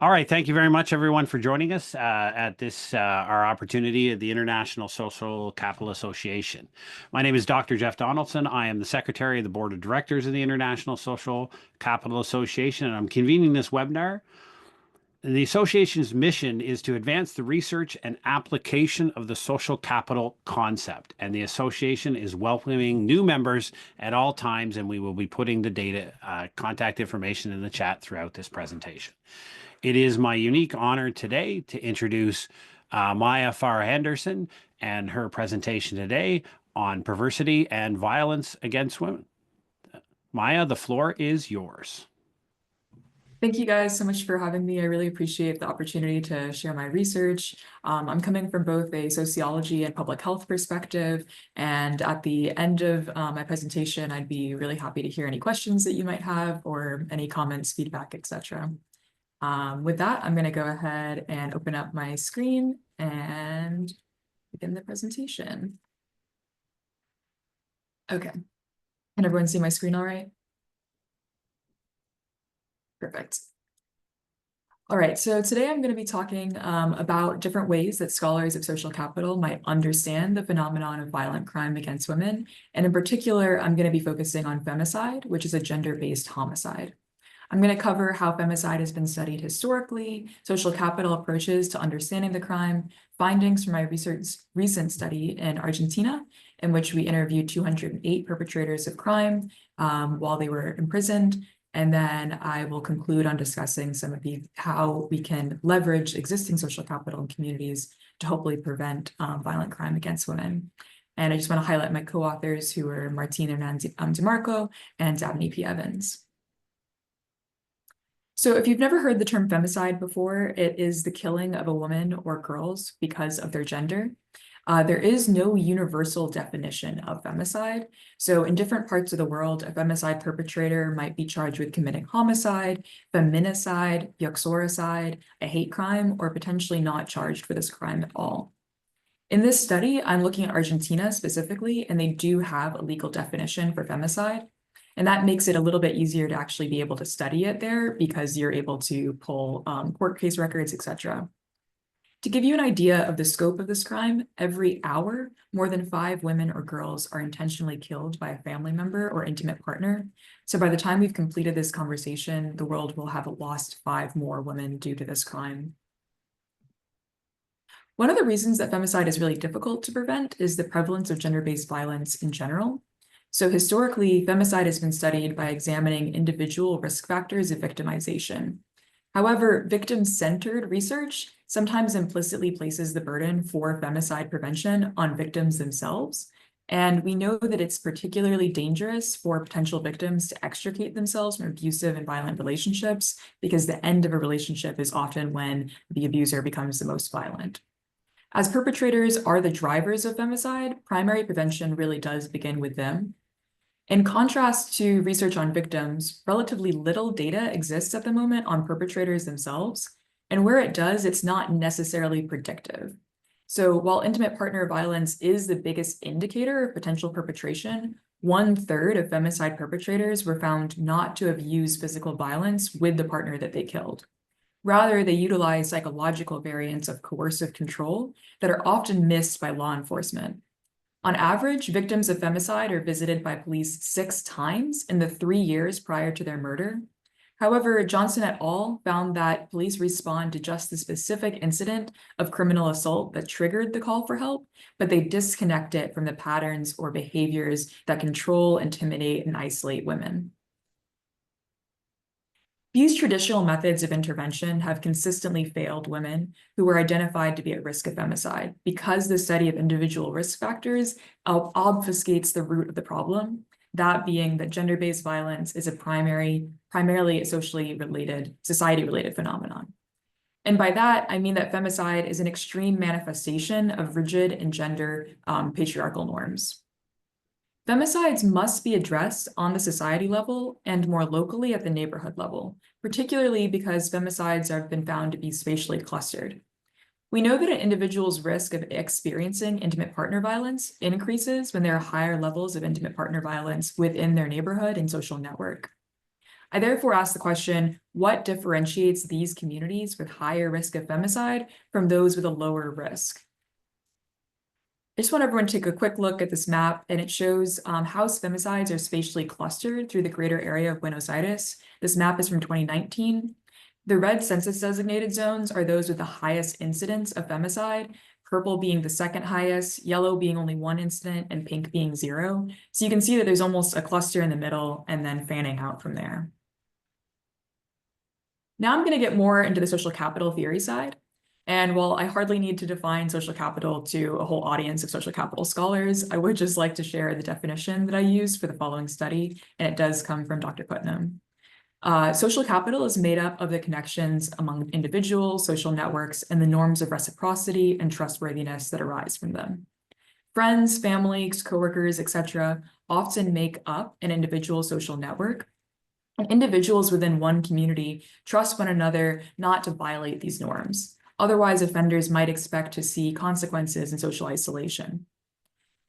All right, thank you very much, everyone, for joining us at this our opportunity at the International Social Capital Association. My name is Dr. Jeff Donaldson. I am the Secretary of the Board of Directors of the International Social Capital Association, and I'm convening this webinar. The association's mission is to advance the research and application of the social capital concept, and the association is welcoming new members at all times, and we will be putting the data contact information in the chat throughout this presentation. It is my unique honor today to introduce Maya FarrHenderson and her presentation today on perversity and violence against women. Maya, the floor is yours. Thank you guys so much for having me. I really appreciate the opportunity to share my research. I'm coming from both a sociology and public health perspective, and at the end of my presentation, I'd be really happy to hear any questions that you might have or any comments, feedback, etc. With that, I'm going to go ahead and open up my screen and begin the presentation. Okay. Can everyone see my screen all right? Perfect. All right, so today I'm going to be talking about different ways that scholars of social capital might understand the phenomenon of violent crime against women. And in particular, I'm going to be focusing on femicide, which is a gender-based homicide. I'm going to cover how femicide has been studied historically, social capital approaches to understanding the crime, findings from my recent study in Argentina, in which we interviewed 208 perpetrators of crime while they were imprisoned. And then I will conclude on discussing some of how we can leverage existing social capital in communities to hopefully prevent violent crime against women. And I just want to highlight my co-authors, who are Martina Hernandez DeMarco and Dabney P. Evans. So if you've never heard the term femicide before, it is the killing of a woman or girls because of their gender. There is no universal definition of femicide. So in different parts of the world, a femicide perpetrator might be charged with committing homicide, feminicide, uxoricide, a hate crime, or potentially not charged for this crime at all. In this study, I'm looking at Argentina specifically, and they do have a legal definition for femicide. And that makes it a little bit easier to actually be able to study it there because you're able to pull court case records, etc. To give you an idea of the scope of this crime, every hour, more than 5 women or girls are intentionally killed by a family member or intimate partner. So by the time we've completed this conversation, the world will have lost 5 more women due to this crime. One of the reasons that femicide is really difficult to prevent is the prevalence of gender-based violence in general. So historically, femicide has been studied by examining individual risk factors of victimization. However, victim-centered research sometimes implicitly places the burden for femicide prevention on victims themselves. And we know that it's particularly dangerous for potential victims to extricate themselves from abusive and violent relationships, because the end of a relationship is often when the abuser becomes the most violent. As perpetrators are the drivers of femicide, primary prevention really does begin with them. In contrast to research on victims, relatively little data exists at the moment on perpetrators themselves, and where it does, it's not necessarily predictive. So while intimate partner violence is the biggest indicator of potential perpetration, 1/3 of femicide perpetrators were found not to have used physical violence with the partner that they killed. Rather, they utilize psychological variants of coercive control that are often missed by law enforcement. On average, victims of femicide are visited by police 6 times in the 3 years prior to their murder. However, Johnson et al. Found that police respond to just the specific incident of criminal assault that triggered the call for help, but they disconnect it from the patterns or behaviors that control, intimidate, and isolate women. These traditional methods of intervention have consistently failed women who were identified to be at risk of femicide because the study of individual risk factors obfuscates the root of the problem, that being that gender-based violence is a primarily society-related phenomenon. And by that, I mean that femicide is an extreme manifestation of rigid and gender patriarchal norms. Femicides must be addressed on the society level and more locally at the neighborhood level, particularly because femicides have been found to be spatially clustered. We know that an individual's risk of experiencing intimate partner violence increases when there are higher levels of intimate partner violence within their neighborhood and social network. I therefore ask the question, what differentiates these communities with higher risk of femicide from those with a lower risk? I just want everyone to take a quick look at this map, and it shows how femicides are spatially clustered through the greater area of Buenos Aires. This map is from 2019. The red census designated zones are those with the highest incidence of femicide, purple being the second highest, yellow being only 1 incident, and pink being 0. So you can see that there's almost a cluster in the middle and then fanning out from there. Now I'm going to get more into the social capital theory side. And while I hardly need to define social capital to a whole audience of social capital scholars, I would just like to share the definition that I used for the following study, and it does come from Dr. Putnam. Social capital is made up of the connections among individuals, social networks, and the norms of reciprocity and trustworthiness that arise from them. Friends, families, coworkers, etc., often make up an individual's social network. And individuals within one community trust one another not to violate these norms. Otherwise, offenders might expect to see consequences in social isolation.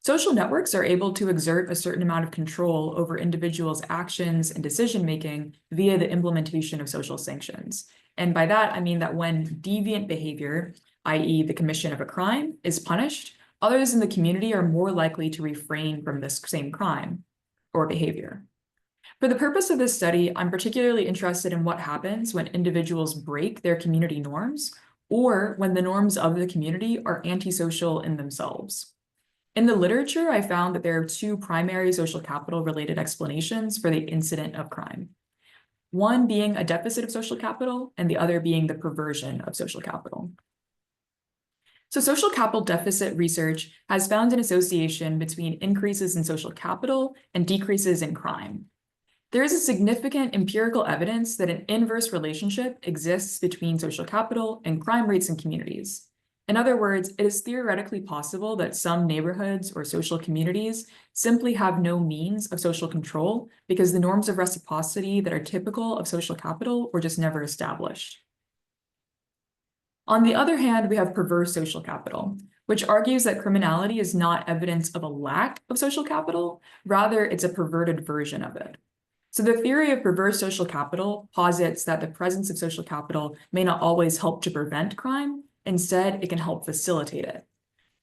Social networks are able to exert a certain amount of control over individuals' actions and decision-making via the implementation of social sanctions. And by that, I mean that when deviant behavior, i.e. the commission of a crime, is punished, others in the community are more likely to refrain from this same crime or behavior. For the purpose of this study, I'm particularly interested in what happens when individuals break their community norms or when the norms of the community are antisocial in themselves. In the literature, I found that there are 2 primary social capital related explanations for the incident of crime. One being a deficit of social capital and the other being the perversion of social capital. So social capital deficit research has found an association between increases in social capital and decreases in crime. There is a significant empirical evidence that an inverse relationship exists between social capital and crime rates in communities. In other words, it is theoretically possible that some neighborhoods or social communities simply have no means of social control because the norms of reciprocity that are typical of social capital were just never established. On the other hand, we have perverse social capital, which argues that criminality is not evidence of a lack of social capital, rather it's a perverted version of it. So the theory of perverse social capital posits that the presence of social capital may not always help to prevent crime. Instead, it can help facilitate it.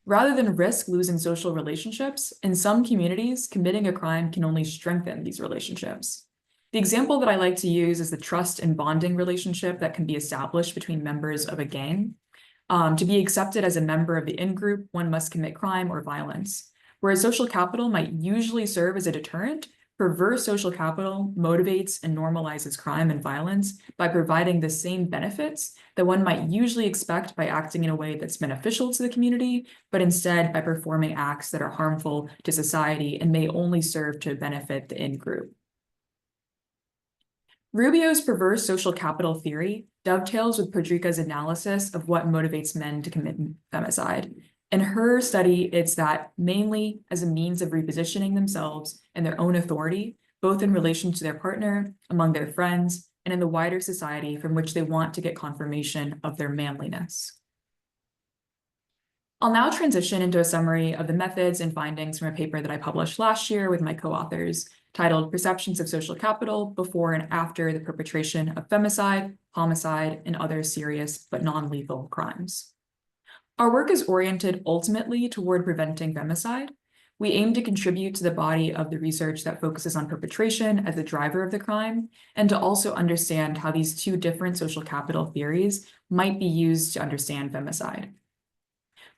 Rather than risk losing social relationships, in some communities, committing a crime can only strengthen these relationships. The example that I like to use is the trust and bonding relationship that can be established between members of a gang. To be accepted as a member of the in-group, one must commit crime or violence. Whereas social capital might usually serve as a deterrent, perverse social capital motivates and normalizes crime and violence by providing the same benefits that one might usually expect by acting in a way that's beneficial to the community, but instead by performing acts that are harmful to society and may only serve to benefit the in-group. Rubio's perverse social capital theory dovetails with Podrica's analysis of what motivates men to commit femicide. In her study, it's that mainly as a means of repositioning themselves and their own authority, both in relation to their partner, among their friends, and in the wider society from which they want to get confirmation of their manliness. I'll now transition into a summary of the methods and findings from a paper that I published last year with my co-authors, titled Perceptions of Social Capital Before and After the Perpetration of Femicide, Homicide, and Other Serious but Non-Lethal Crimes. Our work is oriented ultimately toward preventing femicide. We aim to contribute to the body of the research that focuses on perpetration as the driver of the crime, and to also understand how these 2 different social capital theories might be used to understand femicide.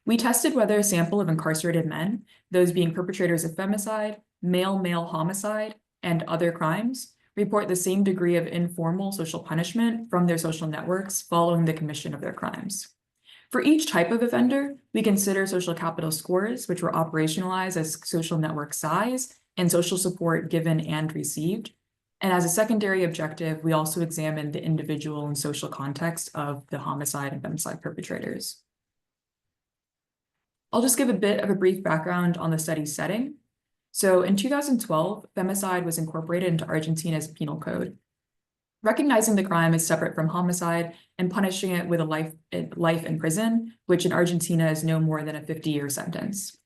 We tested whether a sample of incarcerated men, those being perpetrators of femicide, male-male homicide, and other crimes, report the same degree of informal social punishment from their social networks following the commission of their crimes. For each type of offender, we consider social capital scores, which were operationalized as social network size and social support given and received. And as a secondary objective, we also examined the individual and social context of the homicide and femicide perpetrators. I'll just give a bit of a brief background on the study's setting. So in 2012, femicide was incorporated into Argentina's penal code, recognizing the crime as separate from homicide and punishing it with a life in prison, which in Argentina is no more than a 50-year sentence.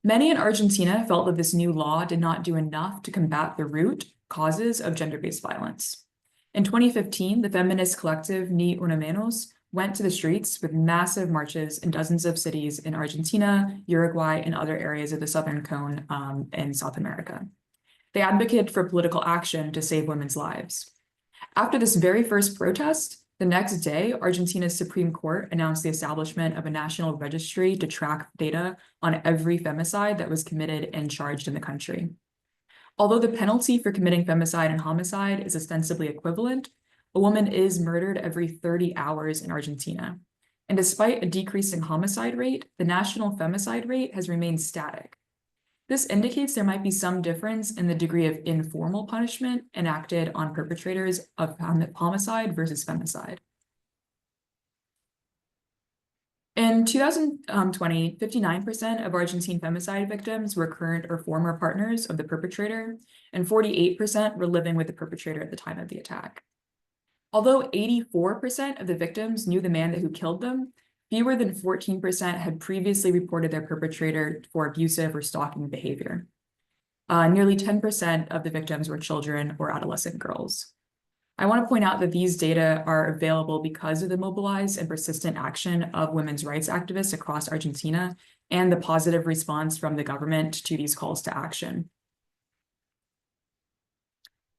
Many in Argentina felt that this new law did not do enough to combat the root causes of gender-based violence. In 2015, the feminist collective Ni Una Menos went to the streets with massive marches in dozens of cities in Argentina, Uruguay, and other areas of the Southern Cone in South America. They advocated for political action to save women's lives. After this very first protest, the next day, Argentina's Supreme Court announced the establishment of a national registry to track data on every femicide that was committed and charged in the country. Although the penalty for committing femicide and homicide is ostensibly equivalent, a woman is murdered every 30 hours in Argentina. And despite a decreasing homicide rate, the national femicide rate has remained static. This indicates there might be some difference in the degree of informal punishment enacted on perpetrators of homicide versus femicide. In 2020, 59% of Argentine femicide victims were current or former partners of the perpetrator, and 48% were living with the perpetrator at the time of the attack. Although 84% of the victims knew the man who killed them, fewer than 14% had previously reported their perpetrator for abusive or stalking behavior. Nearly 10% of the victims were children or adolescent girls. I want to point out that these data are available because of the mobilized and persistent action of women's rights activists across Argentina and the positive response from the government to these calls to action.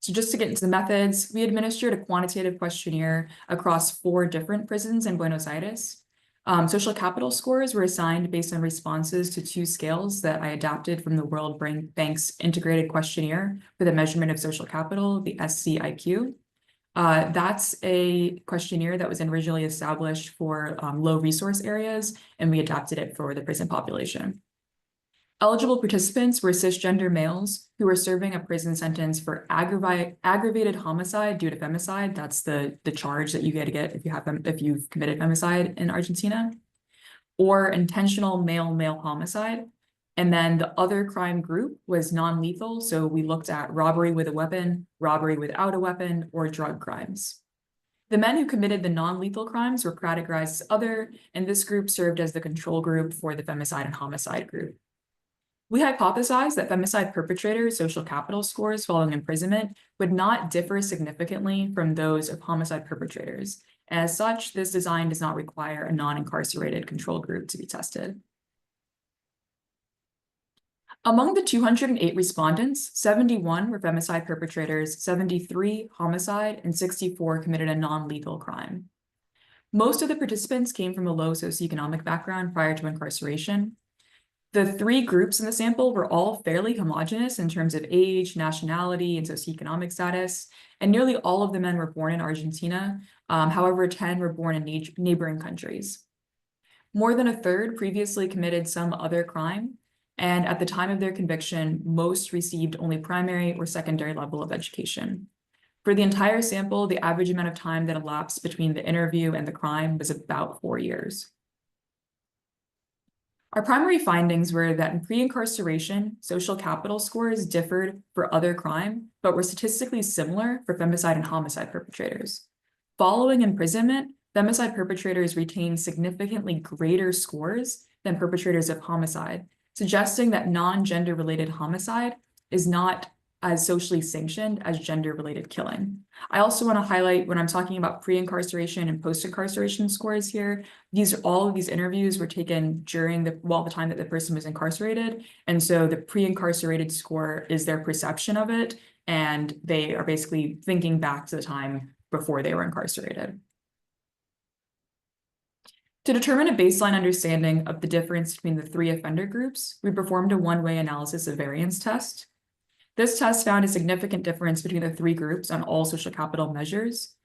So just to get into the methods, we administered a quantitative questionnaire across 4 different prisons in Buenos Aires. Social capital scores were assigned based on responses to 2 scales that I adapted from the World Bank's integrated questionnaire for the measurement of social capital, the SCIQ. That's a questionnaire that was originally established for low resource areas, and we adapted it for the prison population. Eligible participants were cisgender males who were serving a prison sentence for aggravated homicide due to femicide. That's the charge that you get if you've committed femicide in Argentina, or intentional male-male homicide. And then the other crime group was non-lethal. So we looked at robbery with a weapon, robbery without a weapon, or drug crimes. The men who committed the non-lethal crimes were categorized as other, and this group served as the control group for the femicide and homicide group. We hypothesized that femicide perpetrators' social capital scores following imprisonment would not differ significantly from those of homicide perpetrators. As such, this design does not require a non-incarcerated control group to be tested. Among the 208 respondents, 71 were femicide perpetrators, 73 homicide, and 64 committed a non-lethal crime. Most of the participants came from a low socioeconomic background prior to incarceration. The 3 groups in the sample were all fairly homogeneous in terms of age, nationality, and socioeconomic status, and nearly all of the men were born in Argentina. However, 10 were born in neighboring countries. More than a third previously committed some other crime, and at the time of their conviction, most received only primary or secondary level of education. For the entire sample, the average amount of time that elapsed between the interview and the crime was about 4 years. Our primary findings were that in pre-incarceration, social capital scores differed for other crime, but were statistically similar for femicide and homicide perpetrators. Following imprisonment, femicide perpetrators retained significantly greater scores than perpetrators of homicide, suggesting that non-gender related homicide is not as socially sanctioned as gender-related killing. I also want to highlight when I'm talking about pre-incarceration and post-incarceration scores here, all of these interviews were taken during the time that the person was incarcerated. And so the pre-incarcerated score is their perception of it, and they are basically thinking back to the time before they were incarcerated. To determine a baseline understanding of the difference between the 3 offender groups, we performed a one-way analysis of variance test. This test found a significant difference between the 3 groups on all social capital measures.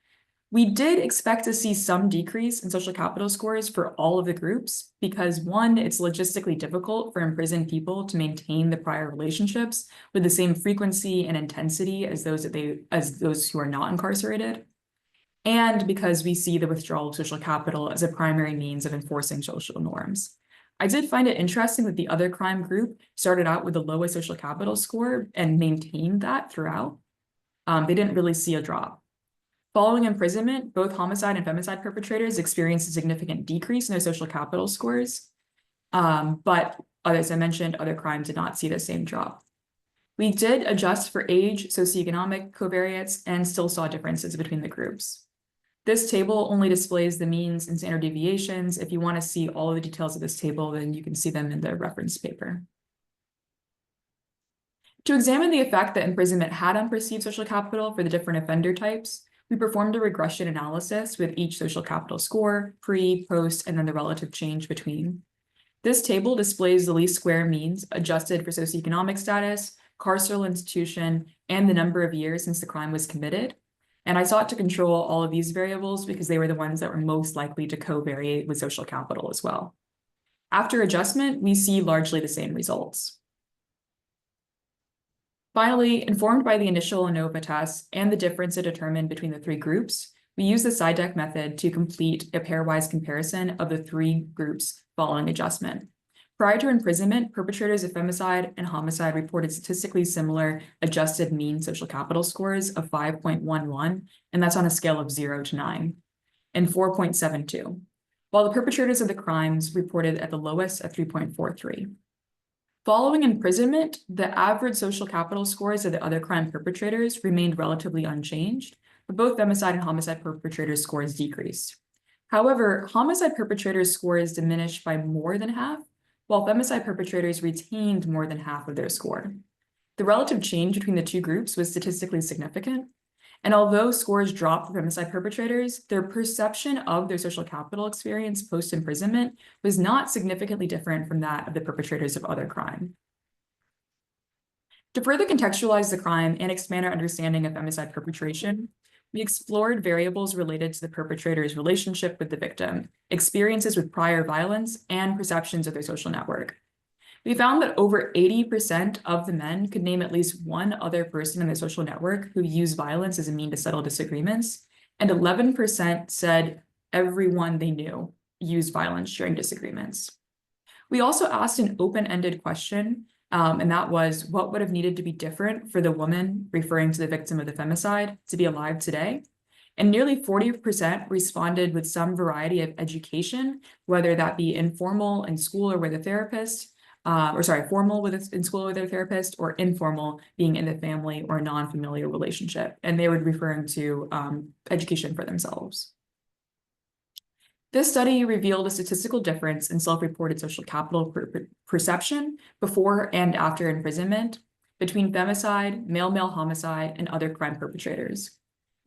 We did expect to see some decrease in social capital scores for all of the groups because 1, it's logistically difficult for imprisoned people to maintain the prior relationships with the same frequency and intensity as those who are not incarcerated. And because we see the withdrawal of social capital as a primary means of enforcing social norms. I did find it interesting that the other crime group started out with the lowest social capital score and maintained that throughout. They didn't really see a drop. Following imprisonment, both homicide and femicide perpetrators experienced a significant decrease in their social capital scores. But as I mentioned, other crimes did not see the same drop. We did adjust for age, socioeconomic covariates, and still saw differences between the groups. This table only displays the means and standard deviations. If you want to see all of the details of this table, then you can see them in the reference paper. To examine the effect that imprisonment had on perceived social capital for the different offender types, we performed a regression analysis with each social capital score, pre, post, and then the relative change between. This table displays the least square means adjusted for socioeconomic status, carceral institution, and the number of years since the crime was committed. And I sought to control all of these variables because they were the ones that were most likely to covariate with social capital as well. After adjustment, we see largely the same results. Finally, informed by the initial ANOVA tests and the difference it determined between the three groups, we use the SIDEC method to complete a pairwise comparison of the three groups following adjustment. Prior to imprisonment, perpetrators of femicide and homicide reported statistically similar adjusted mean social capital scores of 5.11, and that's on a scale of 0 to 9, and 4.72, while the perpetrators of the crimes reported at the lowest at 3.43. Following imprisonment, the average social capital scores of the other crime perpetrators remained relatively unchanged, but both femicide and homicide perpetrators' scores decreased. However, homicide perpetrators' scores diminished by more than half, while femicide perpetrators retained more than half of their score. The relative change between the two groups was statistically significant, and although scores dropped for femicide perpetrators, their perception of their social capital experience post-imprisonment was not significantly different from that of the perpetrators of other crime. To further contextualize the crime and expand our understanding of femicide perpetration, we explored variables related to the perpetrator's relationship with the victim, experiences with prior violence, and perceptions of their social network. We found that over 80% of the men could name at least one other person in their social network who used violence as a means to settle disagreements, and 11% said everyone they knew used violence during disagreements. We also asked an open-ended question, and that was, what would have needed to be different for the woman, referring to the victim of the femicide, to be alive today? And nearly 40% responded with some variety of education, whether that be informal in school or with a therapist, formal in school with their therapist, or informal being in the family or non-familiar relationship. And they were referring to education for themselves. This study revealed a statistical difference in self-reported social capital perception before and after imprisonment between femicide, male-male homicide, and other crime perpetrators.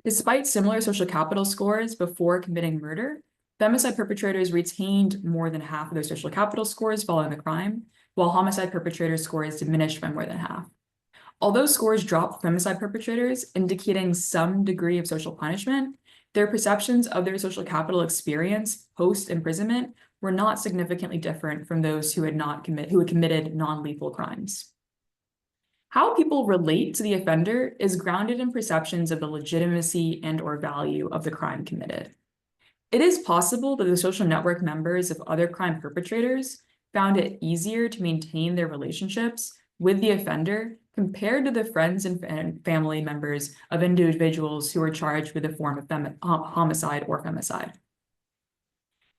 Despite similar social capital scores before committing murder, femicide perpetrators retained more than half of their social capital scores following the crime, while homicide perpetrators' scores diminished by more than half. Although scores dropped for femicide perpetrators, indicating some degree of social punishment, their perceptions of their social capital experience post-imprisonment were not significantly different from those who had committed non-lethal crimes. How people relate to the offender is grounded in perceptions of the legitimacy and/or value of the crime committed. It is possible that the social network members of other crime perpetrators found it easier to maintain their relationships with the offender compared to the friends and family members of individuals who are charged with a form of homicide or femicide.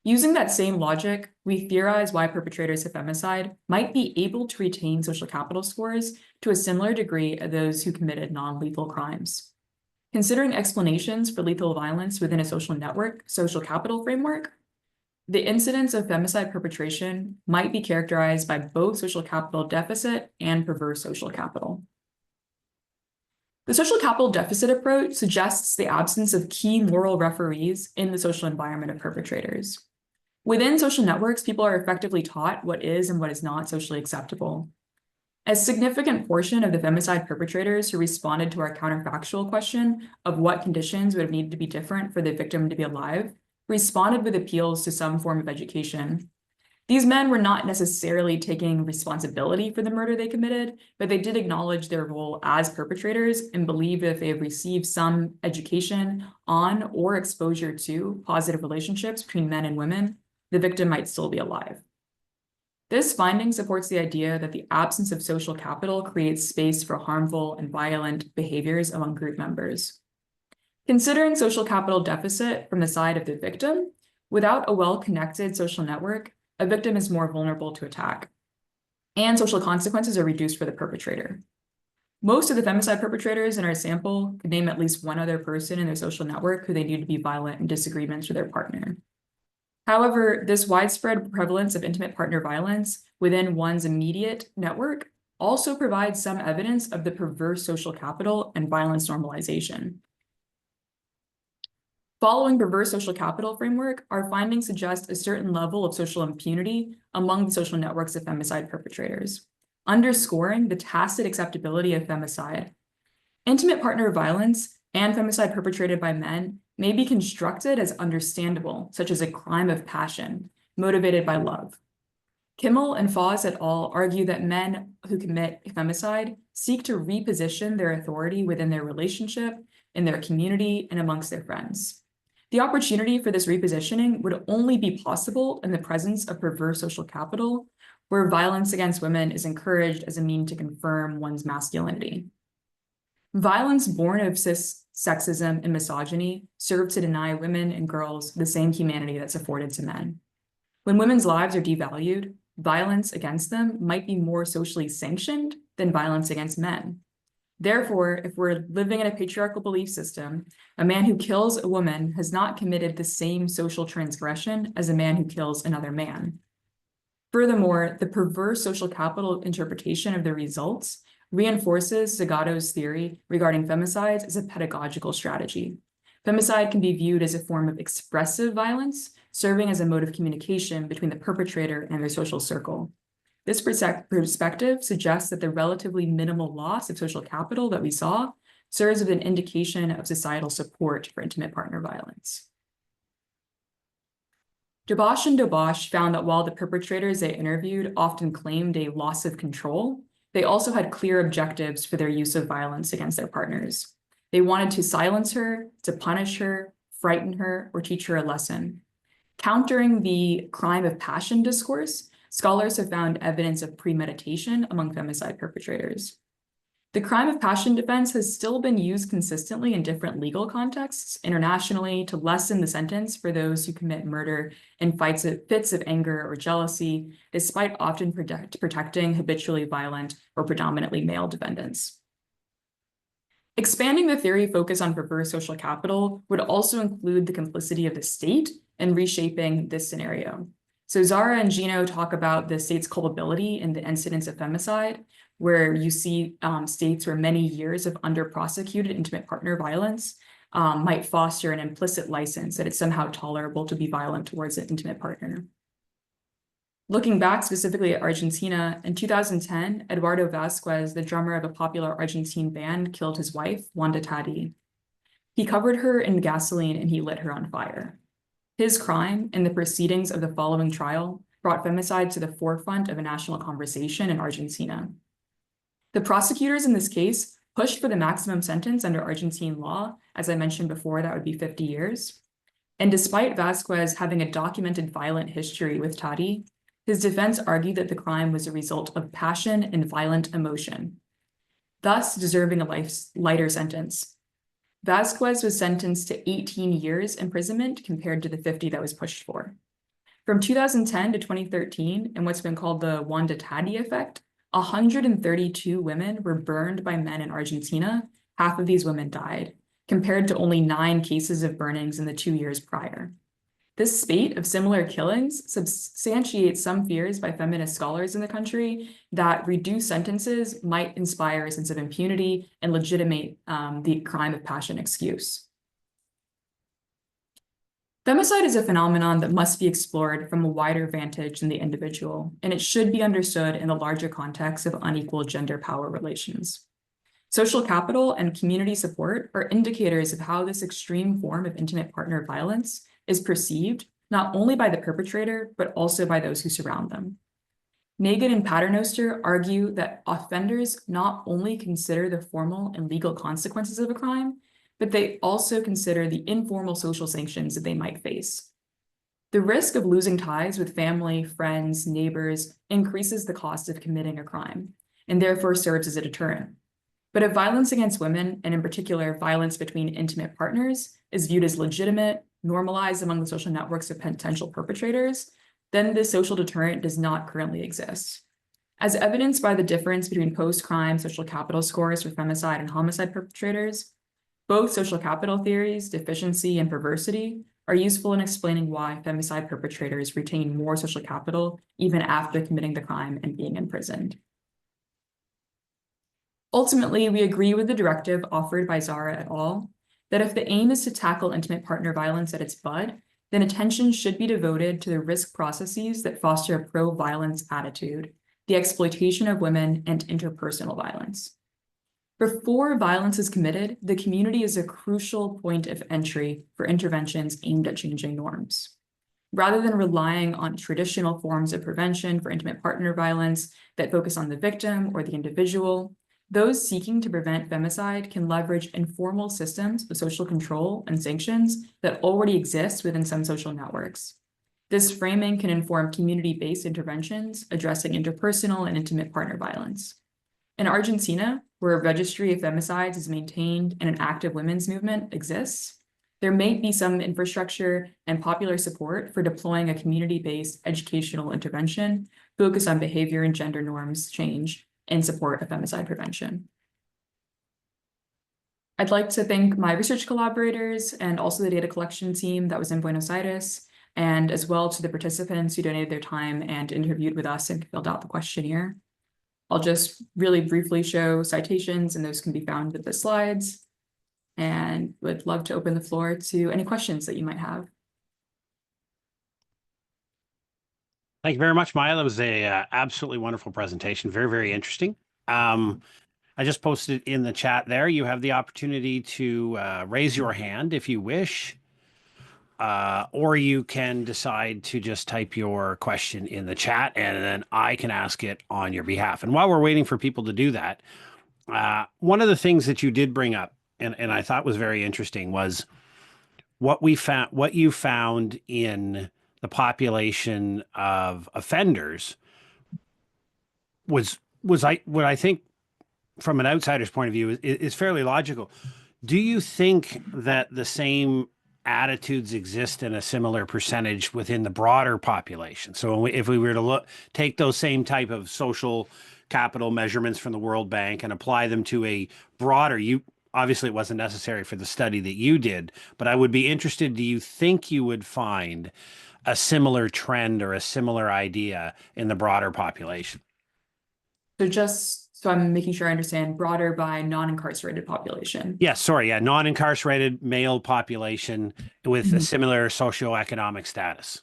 Using that same logic, we theorize why perpetrators of femicide might be able to retain social capital scores to a similar degree as those who committed non-lethal crimes. Considering explanations for lethal violence within a social network, social capital framework, the incidence of femicide perpetration might be characterized by both social capital deficit and perverse social capital. The social capital deficit approach suggests the absence of key moral referees in the social environment of perpetrators. Within social networks, people are effectively taught what is and what is not socially acceptable. A significant portion of the femicide perpetrators who responded to our counterfactual question of what conditions would have needed to be different for the victim to be alive responded with appeals to some form of education. These men were not necessarily taking responsibility for the murder they committed, but they did acknowledge their role as perpetrators and believe that if they have received some education on or exposure to positive relationships between men and women, the victim might still be alive. This finding supports the idea that the absence of social capital creates space for harmful and violent behaviors among group members. Considering social capital deficit from the side of the victim, without a well-connected social network, a victim is more vulnerable to attack, and social consequences are reduced for the perpetrator. Most of the femicide perpetrators in our sample could name at least one other person in their social network who they knew to be violent in disagreements with their partner. However, this widespread prevalence of intimate partner violence within one's immediate network also provides some evidence of the perverse social capital and violence normalization. Following perverse social capital framework, our findings suggest a certain level of social impunity among the social networks of femicide perpetrators, underscoring the tacit acceptability of femicide. Intimate partner violence and femicide perpetrated by men may be constructed as understandable, such as a crime of passion, motivated by love. Kimmel and Foss et al. Argue that men who commit femicide seek to reposition their authority within their relationship, in their community, and amongst their friends. The opportunity for this repositioning would only be possible in the presence of perverse social capital, where violence against women is encouraged as a means to confirm one's masculinity. Violence born of sexism and misogyny serve to deny women and girls the same humanity that's afforded to men. When women's lives are devalued, violence against them might be more socially sanctioned than violence against men. Therefore, if we're living in a patriarchal belief system, a man who kills a woman has not committed the same social transgression as a man who kills another man. Furthermore, the perverse social capital interpretation of the results reinforces Zagato's theory regarding femicides as a pedagogical strategy. Femicide can be viewed as a form of expressive violence, serving as a mode of communication between the perpetrator and their social circle. This perspective suggests that the relatively minimal loss of social capital that we saw serves as an indication of societal support for intimate partner violence. Dobosh and Dobosh found that while the perpetrators they interviewed often claimed a loss of control, they also had clear objectives for their use of violence against their partners. They wanted to silence her, to punish her, frighten her, or teach her a lesson. Countering the crime of passion discourse, scholars have found evidence of premeditation among femicide perpetrators. The crime of passion defense has still been used consistently in different legal contexts internationally to lessen the sentence for those who commit murder in fits of anger or jealousy, despite often protecting habitually violent or predominantly male defendants. Expanding the theory focus on perverse social capital would also include the complicity of the state in reshaping this scenario. So Zara and Gino talk about the state's culpability in the incidence of femicide, where you see states where many years of under-prosecuted intimate partner violence might foster an implicit license that it's somehow tolerable to be violent towards an intimate partner. Looking back specifically at Argentina, in 2010, Eduardo Vasquez, the drummer of a popular Argentine band, killed his wife, Wanda Tati. He covered her in gasoline and he lit her on fire. His crime and the proceedings of the following trial brought femicide to the forefront of a national conversation in Argentina. The prosecutors in this case pushed for the maximum sentence under Argentine law. As I mentioned before, that would be 50 years. And despite Vasquez having a documented violent history with Tati, his defense argued that the crime was a result of passion and violent emotion, thus deserving a lighter sentence. Vasquez was sentenced to 18 years imprisonment compared to the 50 that was pushed for. From 2010 to 2013, in what's been called the Wanda Tati effect, 132 women were burned by men in Argentina. Half of these women died, compared to only 9 cases of burnings in the 2 years prior. This spate of similar killings substantiates some fears by feminist scholars in the country that reduced sentences might inspire a sense of impunity and legitimate the crime of passion excuse. Femicide is a phenomenon that must be explored from a wider vantage than the individual, and it should be understood in the larger context of unequal gender power relations. Social capital and community support are indicators of how this extreme form of intimate partner violence is perceived not only by the perpetrator, but also by those who surround them. Nagin and Paternoster argue that offenders not only consider the formal and legal consequences of a crime, but they also consider the informal social sanctions that they might face. The risk of losing ties with family, friends, neighbors increases the cost of committing a crime, and therefore serves as a deterrent. But if violence against women, and in particular violence between intimate partners, is viewed as legitimate, normalized among the social networks of potential perpetrators, then this social deterrent does not currently exist. As evidenced by the difference between post-crime social capital scores for femicide and homicide perpetrators, both social capital theories, deficiency and perversity, are useful in explaining why femicide perpetrators retain more social capital even after committing the crime and being imprisoned. Ultimately, we agree with the directive offered by Zara et al. That if the aim is to tackle intimate partner violence at its bud, then attention should be devoted to the risk processes that foster a pro-violence attitude, the exploitation of women, and interpersonal violence. Before violence is committed, the community is a crucial point of entry for interventions aimed at changing norms. Rather than relying on traditional forms of prevention for intimate partner violence that focus on the victim or the individual, those seeking to prevent femicide can leverage informal systems of social control and sanctions that already exist within some social networks. This framing can inform community-based interventions addressing interpersonal and intimate partner violence. In Argentina, where a registry of femicides is maintained and an active women's movement exists, there may be some infrastructure and popular support for deploying a community-based educational intervention focused on behavior and gender norms change in support of femicide prevention. I'd like to thank my research collaborators and also the data collection team that was in Buenos Aires, and as well to the participants who donated their time and interviewed with us and filled out the questionnaire. I'll just really briefly show citations, and those can be found with the slides, and would love to open the floor to any questions that you might have. Thank you very much, Maya. That was a absolutely wonderful presentation. Very, very interesting. I just posted in the chat there. You have the opportunity to raise your hand if you wish, or you can decide to just type your question in the chat and then I can ask it on your behalf. And while we're waiting for people to do that, one of the things that you did bring up, and I thought was very interesting, was what you found in the population of offenders was what I think from an outsider's point of view is fairly logical. Do you think that the same attitudes exist in a similar percentage within the broader population? So if we were to take those same type of social capital measurements from the World Bank and apply them to a broader, obviously it wasn't necessary for the study that you did, but I would be interested, do you think you would find a similar trend or a similar idea in the broader population? So I'm making sure I understand, broader by non-incarcerated population. Yes, sorry, yeah, non-incarcerated male population with a similar socioeconomic status.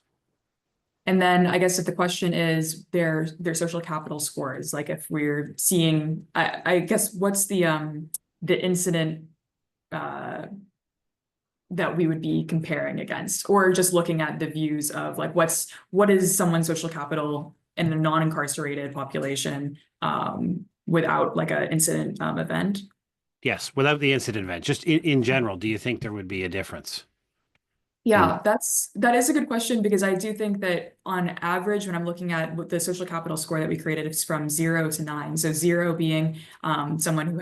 And then I guess if the question is their social capital scores, like if we're seeing, I guess what's the incident that we would be comparing against, or just looking at the views of like what is someone's social capital in a non-incarcerated population without like an incident event? Yes, without the incident event, just in general, do you think there would be a difference? Yeah, that is a good question, because I do think that on average, when I'm looking at the social capital score that we created, it's from 0 to 9. So 0 being someone who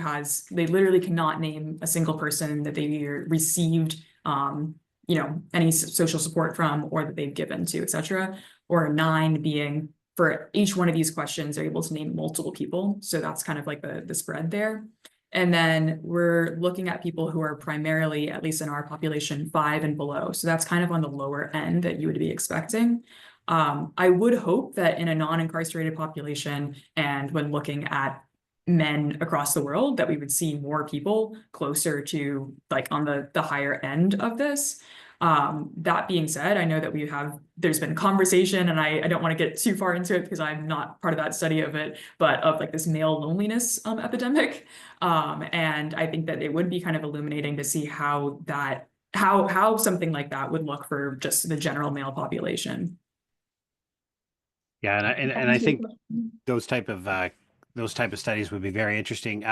they literally cannot name a single person that they either received any social support from or that they've given to, etc. Or 9 being, for each one of these questions, they're able to name multiple people. So that's kind of like the spread there. And then we're looking at people who are primarily, at least in our population, 5 and below. So that's kind of on the lower end that you would be expecting. I would hope that in a non-incarcerated population, and when looking at men across the world, that we would see more people closer to like on the higher end of this. That being said, I know that there's been conversation, and I don't want to get too far into it because I'm not part of that study of it, but of like this male loneliness epidemic. And I think that it would be kind of illuminating to see how something like that would look for just the general male population. Yeah, and I think those type of studies would be very interesting.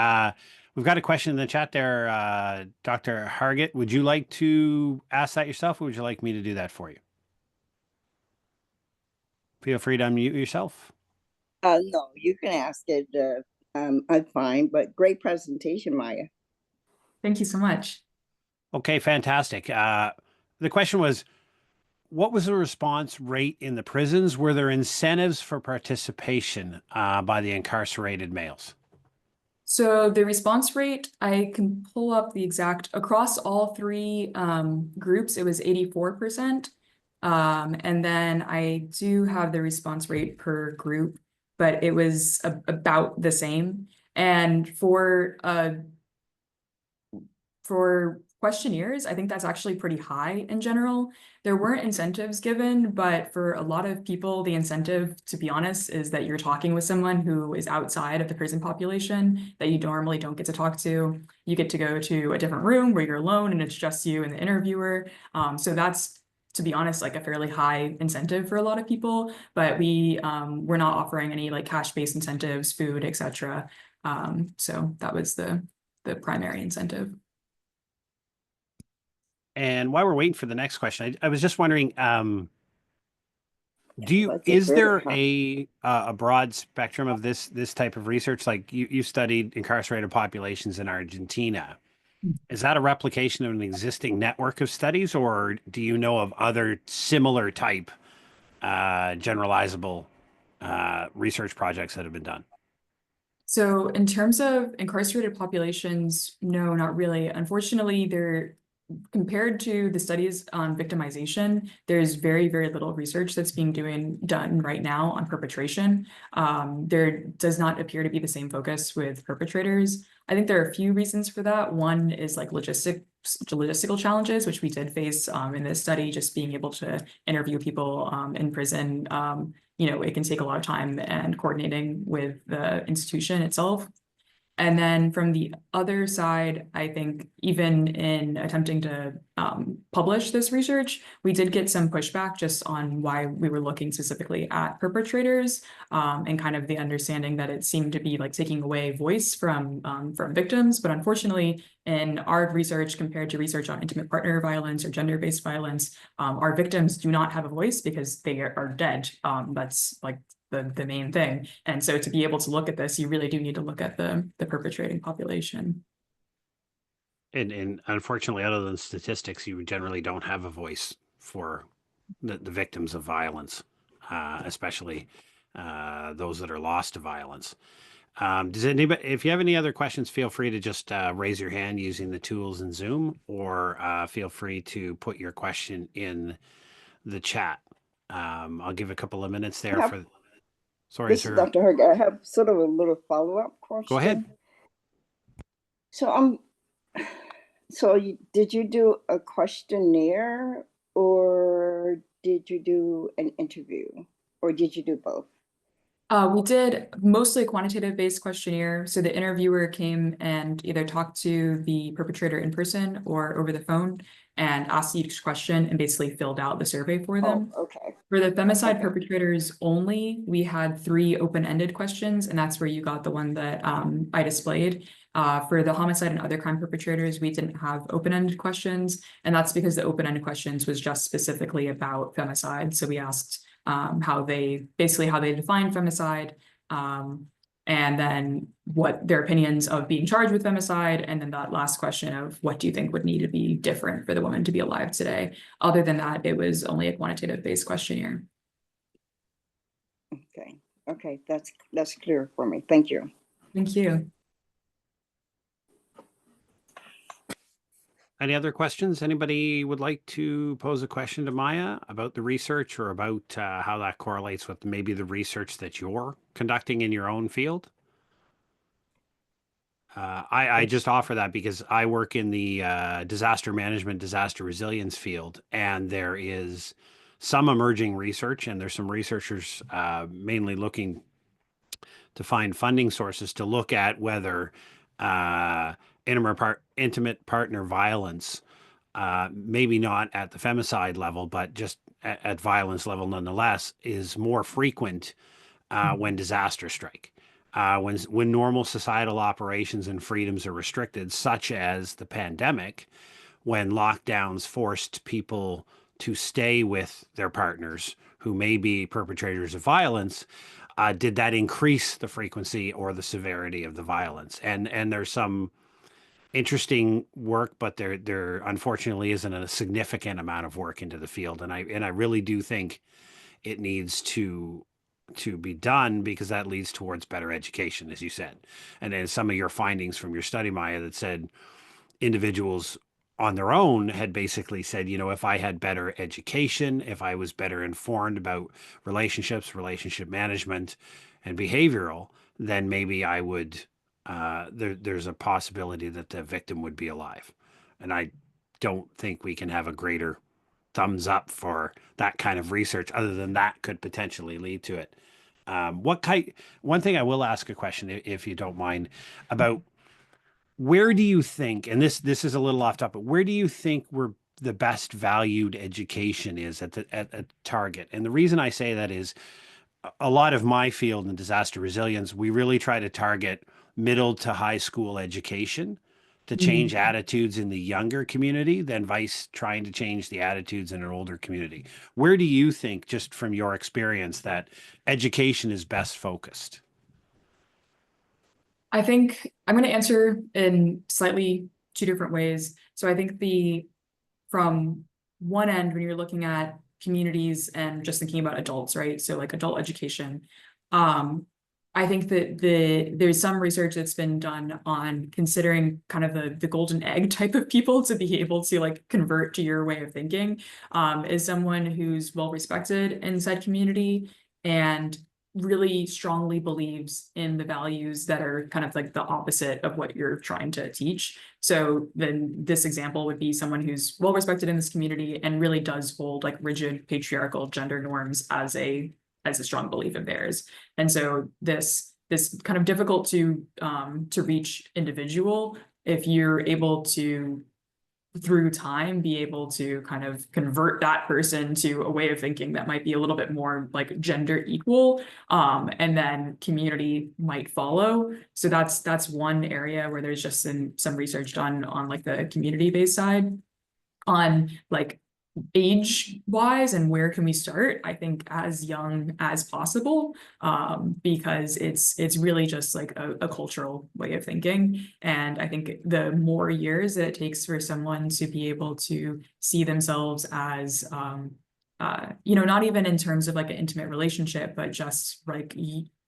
We've got a question in the chat there, Dr. Hargett. Would you like to ask that yourself, or would you like me to do that for you? Feel free to unmute yourself. No, you can ask it. I'm fine, but great presentation, Maya. Thank you so much. Okay, fantastic. The question was, what was the response rate in the prisons? Were there incentives for participation by the incarcerated males? So the response rate, I can pull up the exact, across all three groups, it was 84%. And then I do have the response rate per group, but it was about the same. And for questionnaires, I think that's actually pretty high in general. There weren't incentives given, but for a lot of people, the incentive, to be honest, is that you're talking with someone who is outside of the prison population that you normally don't get to talk to. You get to go to a different room where you're alone and it's just you and the interviewer. So that's, to be honest, like a fairly high incentive for a lot of people, but we're not offering any like cash-based incentives, food, etc. So that was the primary incentive. And while we're waiting for the next question, I was just wondering, That's is very there high. a broad spectrum of this type of research? Like you studied incarcerated populations in Argentina. Is that a replication of an existing network of studies, or do you know of other similar type generalizable research projects that have been done? So in terms of incarcerated populations, no, not really. Unfortunately, they're compared to the studies on victimization, there's very, very little research that's being done right now on perpetration. There does not appear to be the same focus with perpetrators. I think there are a few reasons for that. One is like logistical challenges, which we did face in this study, just being able to interview people in prison. It can take a lot of time and coordinating with the institution itself. And then from the other side, I think even in attempting to publish this research, we did get some pushback just on why we were looking specifically at perpetrators and kind of the understanding that it seemed to be like taking away voice from victims. But unfortunately, in our research compared to research on intimate partner violence or gender-based violence, our victims do not have a voice because they are dead. That's like the main thing. And so to be able to look at this, you really do need to look at the perpetrating population. And unfortunately, other than statistics, you generally don't have a voice for the victims of violence, especially those that are lost to violence. Does anybody, if you have any other questions, feel free to just raise your hand using the tools in Zoom, or feel free to put your question in the chat. I'll give a couple of minutes there Have, for. Sorry, this is sir. Dr. Herg. I have sort of a little follow-up Go ahead. question. So did you do a questionnaire or did you do an interview or did you do both? We did mostly a quantitative based questionnaire. So the interviewer came and either talked to the perpetrator in person or over the phone and asked each question and basically filled out the survey for them. Oh, okay. For the femicide Okay. perpetrators only, we had 3 open-ended questions, and that's where you got the one that I displayed. For the homicide and other crime perpetrators, we didn't have open-ended questions, and that's because the open-ended questions was just specifically about femicide. So we asked how they define femicide, and then what their opinions of being charged with femicide, and then that last question of what do you think would need to be different for the woman to be alive today. Other than that, it was only a quantitative based questionnaire. Okay, that's clear for me. Thank you. Thank you. Any other questions? Anybody would like to pose a question to Maya about the research or about how that correlates with maybe the research that you're conducting in your own field? I just offer that because I work in the disaster management, disaster resilience field, and there is some emerging research, and there's some researchers mainly looking to find funding sources to look at whether intimate partner violence, maybe not at the femicide level, but just at violence level nonetheless, is more frequent when disasters strike. When normal societal operations and freedoms are restricted, such as the pandemic, when lockdowns forced people to stay with their partners who may be perpetrators of violence, did that increase the frequency or the severity of the violence? And there's some interesting work, but there unfortunately isn't a significant amount of work into the field, and I really do think it needs to be done, because that leads towards better education, as you said. And then some of your findings from your study, Maya, that said individuals on their own had basically said, you know, if I had better education, if I was better informed about relationships, relationship management, and behavioral, then maybe I would, there's a possibility that the victim would be alive. And I don't think we can have a greater thumbs up for that kind of research, other than that could potentially lead to it. What kind, one thing I will ask a question, if you don't mind, about where do you think, and this is a little off topic, where do you think we're the best valued education is at the at target? And the reason I say that is a lot of my field in disaster resilience, we really try to target middle to high school education to change attitudes in the younger community than vice trying to change the attitudes in an older community. Where do you think, just from your experience, that education is best focused? I think I'm going to answer in slightly two different ways. So I think from one end, when you're looking at communities and just thinking about adults, right? So like adult education, I think that there's some research that's been done on considering kind of the golden egg type of people to be able to like convert to your way of thinking, is someone who's well respected in said community and really strongly believes in the values that are kind of like the opposite of what you're trying to teach. So then this example would be someone who's well respected in this community and really does hold like rigid patriarchal gender norms as a strong belief of theirs. And so this kind of difficult to reach individual, if you're able to through time be able to kind of convert that person to a way of thinking that might be a little bit more like gender equal, and then community might follow. So that's one area where there's just some research done on like the community-based side on like age wise and where can we start. I think as young as possible, because it's really just like a cultural way of thinking. And I think the more years that it takes for someone to be able to see themselves as not even in terms of like an intimate relationship, but just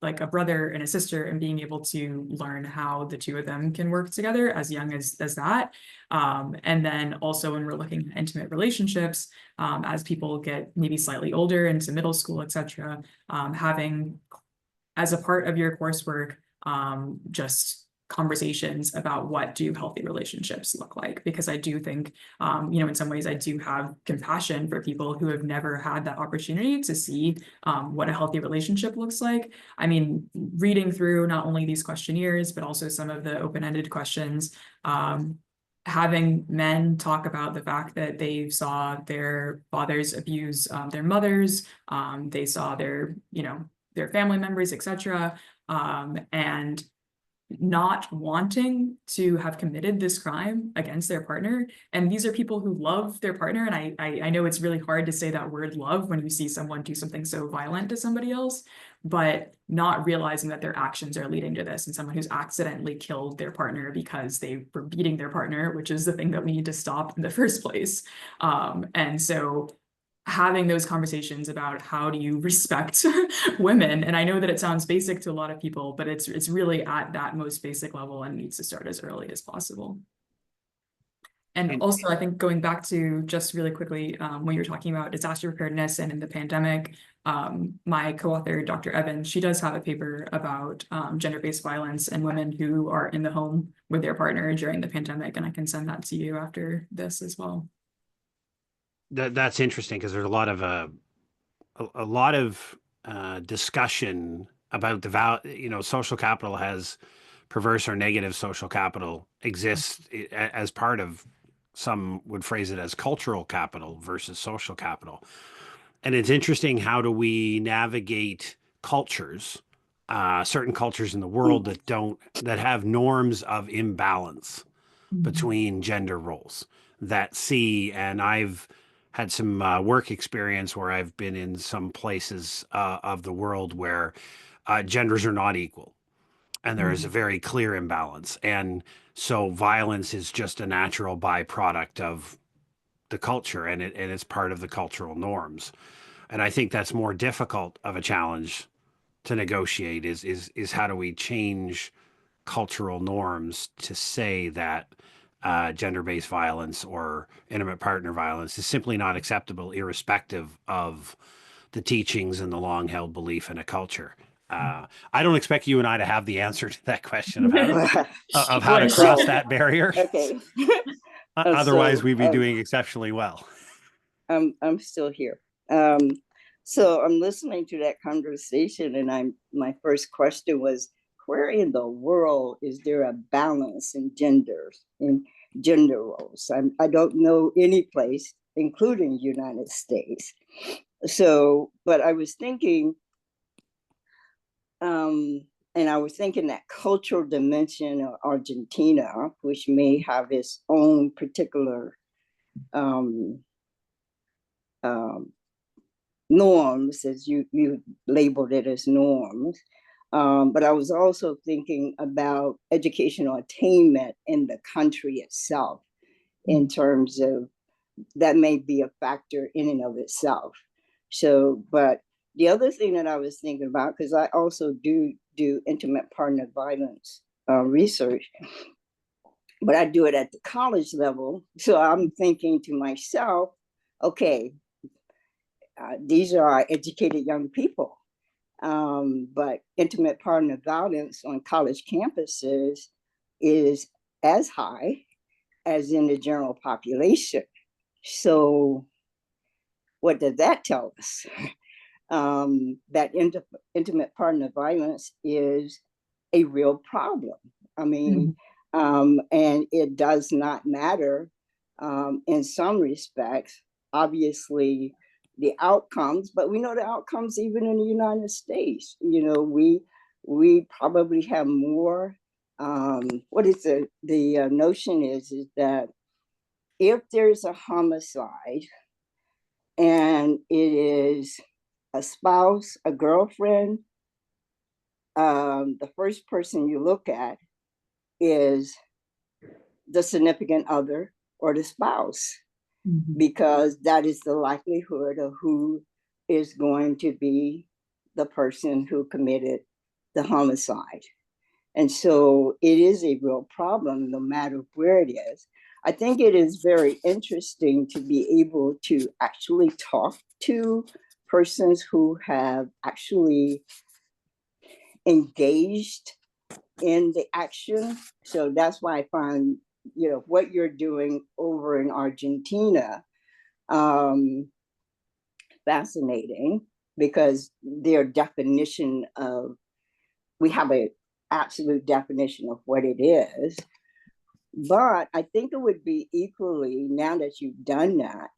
like a brother and a sister, and being able to learn how the two of them can work together as young as that. And then also when we're looking at intimate relationships, as people get maybe slightly older into middle school, etc., having as a part of your coursework, just conversations about what do healthy relationships look like, because I do think, in some ways I do have compassion for people who have never had that opportunity to see what a healthy relationship looks like. I mean, reading through not only these questionnaires, but also some of the open-ended questions, having men talk about the fact that they saw their fathers abuse their mothers, they saw their family members, etc., and not wanting to have committed this crime against their partner. And these are people who love their partner. And I know it's really hard to say that word love when you see someone do something so violent to somebody else, but not realizing that their actions are leading to this, and someone who's accidentally killed their partner because they were beating their partner, which is the thing that we need to stop in the first place. And so having those conversations about how do you respect women. And I know that it sounds basic to a lot of people, but it's really at that most basic level and needs to start as early as possible. And also, I think going back to just really quickly, when you're talking about disaster preparedness and in the pandemic, my co-author, Dr. Evans, she does have a paper about gender-based violence and women who are in the home with their partner during the pandemic. And I can send that to you after this as well. That's interesting, because there's a lot of discussion about social capital has perverse or negative social capital exists as part of, some would phrase it as cultural capital versus social capital. And it's interesting, how do we navigate cultures, certain cultures in the world that have norms of imbalance between gender roles, that see, and I've had some work experience where I've been in some places of the world where genders are not equal. and there is a very clear imbalance. And so violence is just a natural byproduct of the culture, and it's part of the cultural norms. And I think that's more difficult of a challenge to negotiate is how do we change cultural norms to say that gender-based violence or intimate partner violence is simply not acceptable, irrespective of the teachings and the long-held belief in a culture. I don't expect you and I to have the answer to that question of how to cross that barrier. Okay. Otherwise, So, we'd be doing exceptionally well. I'm still here. So I'm listening to that conversation, and my first question was, where in the world is there a balance in gender roles? I don't know any place, including United States. So, but I was thinking, and I was thinking that cultural dimension of Argentina, which may have its own particular norms, as you labeled it as norms. But I was also thinking about educational attainment in the country itself, in terms of that may be a factor in and of itself. So, but the other thing that I was thinking about, because I also do intimate partner violence research, but I do it at the college level. So I'm thinking to myself, okay, these are our educated young people. But intimate partner violence on college campuses is as high as in the general population. So what does that tell us? That intimate partner violence is a real problem. I mean, and it does not matter in some respects, obviously, the outcomes, but we know the outcomes even in the United States. You know, we probably have more. What is the notion is that if there's a homicide and it is a spouse, a girlfriend, the first person you look at is the significant other or the spouse, because that is the likelihood of who is going to be the person who committed the homicide. And so it is a real problem, no matter where it is. I think it is very interesting to be able to actually talk to persons who have actually engaged in the action. So that's why I find, you know, what you're doing over in Argentina fascinating, because their definition of, we have an absolute definition of what it is. But I think it would be equally, now that you've done that,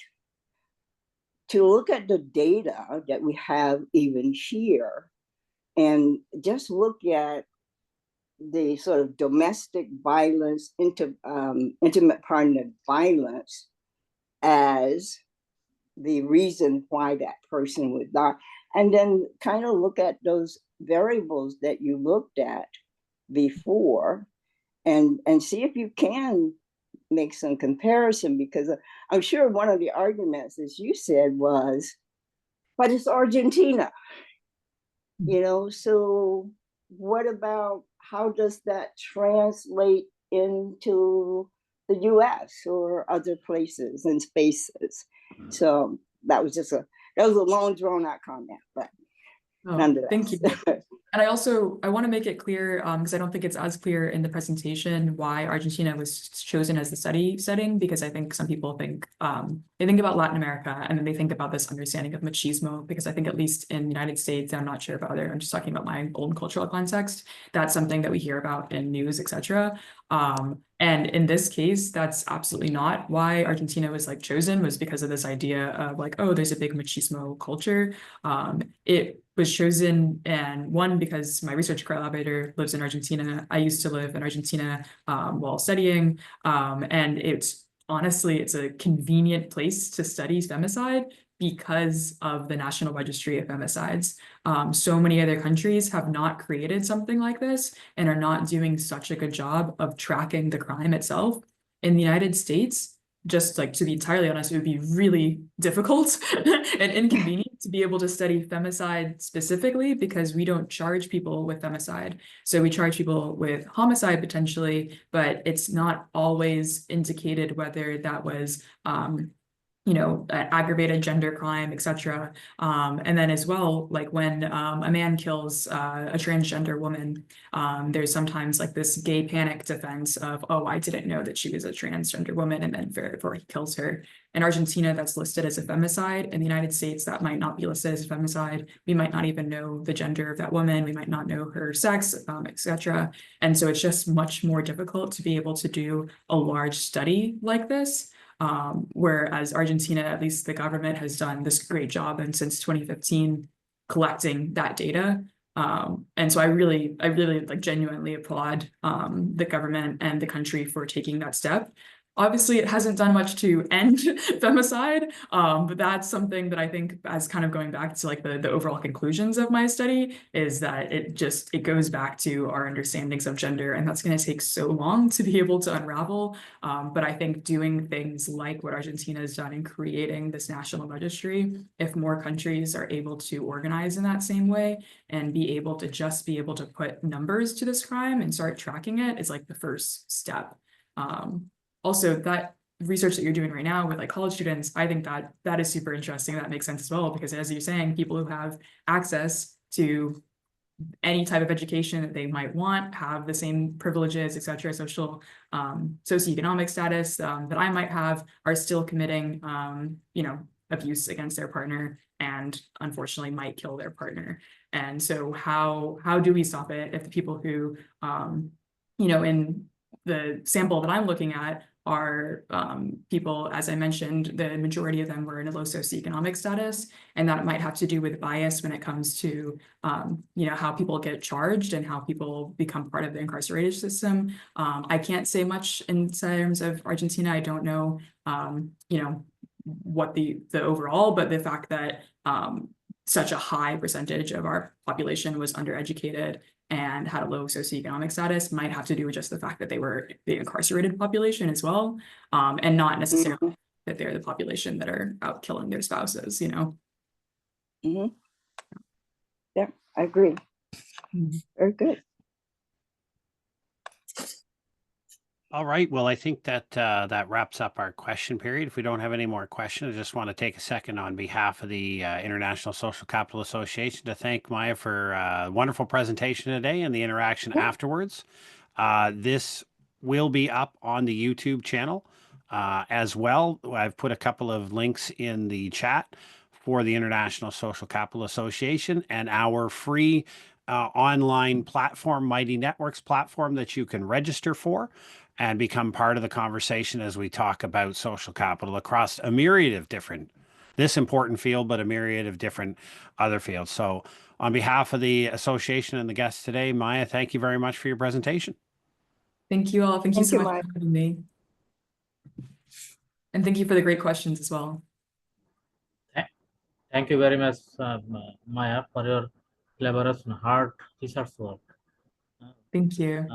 to look at the data that we have even here and just look at the sort of domestic violence, intimate partner violence as the reason why that person would die. And then kind of look at those variables that you looked at before and see if you can make some comparison, because I'm sure one of the arguments, as you said, was, but it's Argentina, you know, so what about, how does that translate into the US or other places and spaces? So that was a long drawn out comment, but nonetheless. Thank you. And I want to make it clear, because I don't think it's as clear in the presentation, why Argentina was chosen as the study setting, because I think some people think, they think about Latin America and then they think about this understanding of machismo, because I think at least in the United States, I'm not sure about other, I'm just talking about my own cultural context, that's something that we hear about in news, etc. And in this case, that's absolutely not why Argentina was like chosen, was because of this idea of like, oh, there's a big machismo culture. It was chosen, and one, because my research collaborator lives in Argentina. I used to live in Argentina while studying, and it's honestly, it's a convenient place to study femicide because of the National Registry of Femicides. So many other countries have not created something like this and are not doing such a good job of tracking the crime itself. In the United States, just like to be entirely honest, it would be really difficult and inconvenient to be able to study femicide specifically because we don't charge people with femicide. So we charge people with homicide potentially, but it's not always indicated whether that was aggravated gender crime, etc. And then as well, like when a man kills a transgender woman, there's sometimes like this gay panic defense of, oh, I didn't know that she was a transgender woman, and then therefore he kills her. In Argentina, that's listed as a femicide. In the United States, that might not be listed as a femicide. We might not even know the gender of that woman. We might not know her sex, etc. And so it's just much more difficult to be able to do a large study like this. Whereas Argentina, at least the government has done this great job, and since 2015, collecting that data. And so I really like genuinely applaud the government and the country for taking that step. Obviously, it hasn't done much to end femicide, but that's something that I think, as kind of going back to like the overall conclusions of my study, is that it goes back to our understandings of gender, and that's going to take so long to be able to unravel. But I think doing things like what Argentina has done in creating this national registry, if more countries are able to organize in that same way and be able to put numbers to this crime and start tracking it, is like the first step. Also, that research that you're doing right now with like college students, I think that is super interesting. That makes sense as well, because as you're saying, people who have access to any type of education that they might want, have the same privileges, et cetera, socioeconomic status that I might have, are still committing, abuse against their partner, and unfortunately might kill their partner. And so how do we stop it if the people who, in the sample that I'm looking at are people, as I mentioned, the majority of them were in a low socioeconomic status, and that might have to do with bias when it comes to, how people get charged and how people become part of the incarcerated system. I can't say much in terms of Argentina. I don't know, what the overall, but the fact that such a high percentage of our population was undereducated and had a low socioeconomic status might have to do with just the fact that they were the incarcerated population as well, and not necessarily that they're the population that are out killing their spouses, Yeah, I agree. Very good. All right. Well, I think that that wraps up our question period. If we don't have any more questions, I just want to take a second on behalf of the International Social Capital Association to thank Maya for a wonderful presentation today and the interaction afterwards. This will be up on the YouTube channel as well. I've put a couple of links in the chat for the International Social Capital Association and our free online platform, Mighty Networks platform, that you can register for and become part of the conversation as we talk about social capital across a myriad of different, this important field, but a myriad of different other fields. So on behalf of the association and the guests today, Maya, thank you very much for your presentation. Thank you all. Thank you so much Maya. for having me. And thank you for the great questions as well. Thank you very much, Maya, for your clever and hard research work. Thank you.